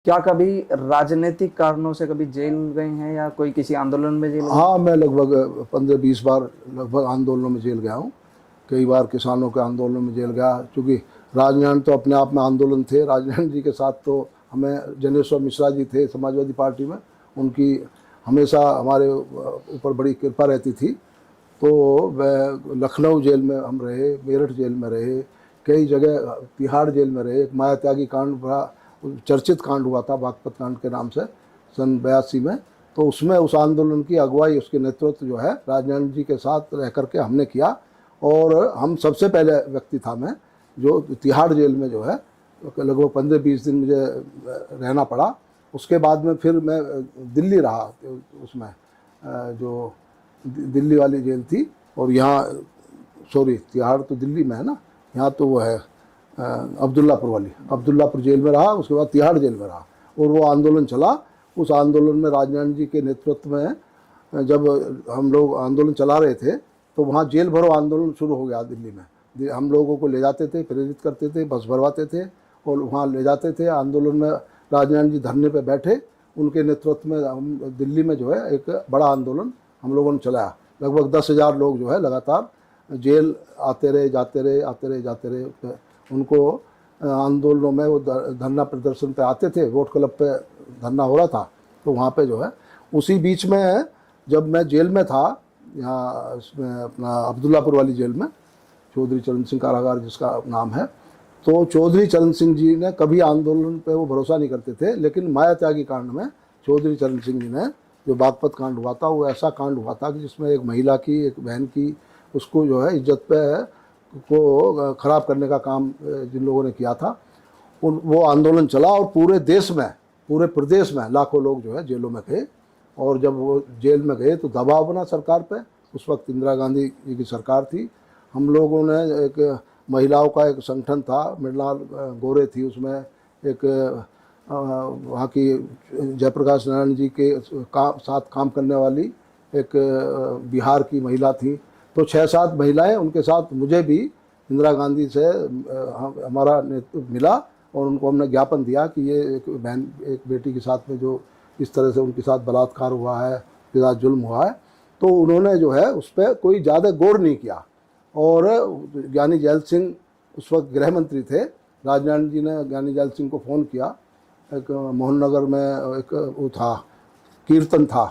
क्या कभी राजनीतिक कारणों से कभी जेल गए हैं या कोई किसी आंदोलन में जेल गए? हाँ, मैं लगभग 15-20 बार लगभग आंदोलनों में जेल गया हूँ। कई बार किसानों के आंदोलन में जेल गया, क्योंकि राजनारायण तो अपने आप में आंदोलन थे। राजनारायण जी के साथ तो हमें जनेश्वर मिश्रा जी थे समाजवादी पार्टी में, उनकी हमेशा हमारे ऊपर बड़ी कृपा रहती थी। तो वह लखनऊ जेल में हम रहे, मेरठ जेल में रहे, कई जगह तिहाड़ जेल में रहे। एक माया त्यागी कांड बड़ा चर्चित कांड हुआ था, बागपत कांड के नाम से, सन 82 में। तो उसमें उस आंदोलन की अगुवाई, उसके नेतृत्व जो है राजनारायण जी के साथ रह करके हमने किया। और हम सबसे पहले व्यक्ति था मैं जो तिहाड़ जेल में जो है लगभग 15-20 दिन मुझे रहना पड़ा। उसके बाद में फिर मैं दिल्ली रहा, उसमें जो दिल्ली वाली जेल थी। और यहाँ सॉरी, तिहाड़ तो दिल्ली में है ना, यहाँ तो वो है अब्दुल्लापुर वाली, अब्दुल्लापुर जेल में रहा। उसके बाद तिहाड़ जेल में रहा और वो आंदोलन चला। उस आंदोलन में राजनारायण जी के नेतृत्व में जब हम लोग आंदोलन चला रहे थे तो वहाँ जेल भरो आंदोलन शुरू हो गया दिल्ली में। हम लोगों को ले जाते थे, प्रेरित करते थे, बस भरवाते थे और वहाँ ले जाते थे। आंदोलन में राजनारायण जी धरने पे बैठे, उनके नेतृत्व में हम दिल्ली में जो है एक बड़ा आंदोलन हम लोगों ने चलाया। लगभग 10,000 लोग जो है लगातार जेल आते रहे, जाते रहे, आते रहे, जाते रहे। उनको आंदोलनों में वो धरना प्रदर्शन पे आते थे। वोट क्लब पे धरना हो रहा था तो वहाँ पे जो है, उसी बीच में जब मैं जेल में था, यहाँ इसमें अपना अब्दुल्लापुर वाली जेल में, चौधरी चरण सिंह कारागार जिसका नाम है, तो चौधरी चरण सिंह जी ने कभी आंदोलन पे वो भरोसा नहीं करते थे। लेकिन माया त्यागी कांड में चौधरी चरण सिंह जी ने, जो बागपत कांड हुआ था, वो ऐसा कांड हुआ था कि जिसमें एक महिला की, एक बहन की, उसको जो है इज्जत पे को ख़राब करने का काम जिन लोगों ने किया था, वो आंदोलन चला। और पूरे देश में, पूरे प्रदेश में लाखों लोग जो है जेलों में गए। और जब वो जेल में गए तो दबाव बना सरकार पे। उस वक्त इंदिरा गांधी जी की सरकार थी। हम लोगों ने एक महिलाओं का एक संगठन था, मृणाल गोरे थी उसमें, एक वहाँ की जयप्रकाश नारायण जी के साथ काम करने वाली एक बिहार की महिला थी। तो 6-7 महिलाएं, उनके साथ मुझे भी इंदिरा गांधी से हमारा नेतृत्व मिला और उनको हमने ज्ञापन दिया कि ये एक बहन, एक बेटी के साथ में जो इस तरह से उनके साथ बलात्कार हुआ है, उसके साथ जुल्म हुआ है, तो उन्होंने जो है उस पर कोई ज़्यादा गौर नहीं किया। और ज्ञानी जैल सिंह उस वक्त गृह मंत्री थे। राजनारायण जी ने ज्ञानी जैल सिंह को फ़ोन किया। एक मोहन नगर में एक वो था, कीर्तन था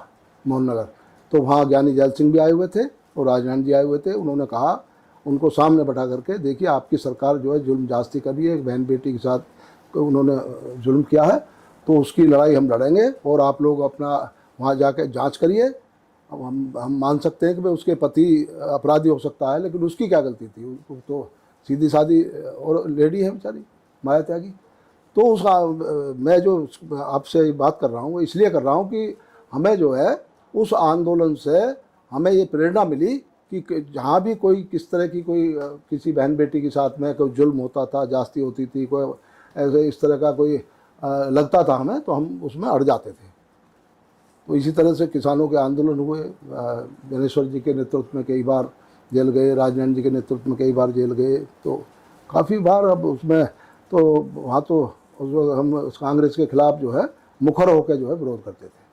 मोहन नगर, तो वहाँ ज्ञानी जैल सिंह भी आए हुए थे और राजनारायण जी आए हुए थे। उन्होंने कहा, उनको सामने बैठा करके, देखिए आपकी सरकार जो है जुल्म जास्ती कर रही है, एक बहन बेटी के साथ उन्होंने जुल्म किया है, तो उसकी लड़ाई हम लड़ेंगे और आप लोग अपना वहाँ जाके जांच करिए। अब हम मान सकते हैं कि भाई उसके पति अपराधी हो सकता है, लेकिन उसकी क्या गलती थी? वो तो सीधी सादी और लेडी है बेचारी, माया त्यागी। तो उसका मैं जो आपसे बात कर रहा हूँ वो इसलिए कर रहा हूँ कि हमें जो है उस आंदोलन से हमें ये प्रेरणा मिली कि जहाँ भी कोई किस तरह की कोई किसी बहन बेटी के साथ में कोई जुल्म होता था, जास्ती होती थी, कोई ऐसे इस तरह का कोई लगता था हमें, तो हम उसमें अड़ जाते थे। तो इसी तरह से किसानों के आंदोलन हुए। जनेश्वर जी के नेतृत्व में कई बार जेल गए, राजनारायण जी के नेतृत्व में कई बार जेल गए, तो काफ़ी बार। अब उसमें तो वहाँ तो उस वक्त हम कांग्रेस के खिलाफ जो है मुखर होकर जो है विरोध करते थे।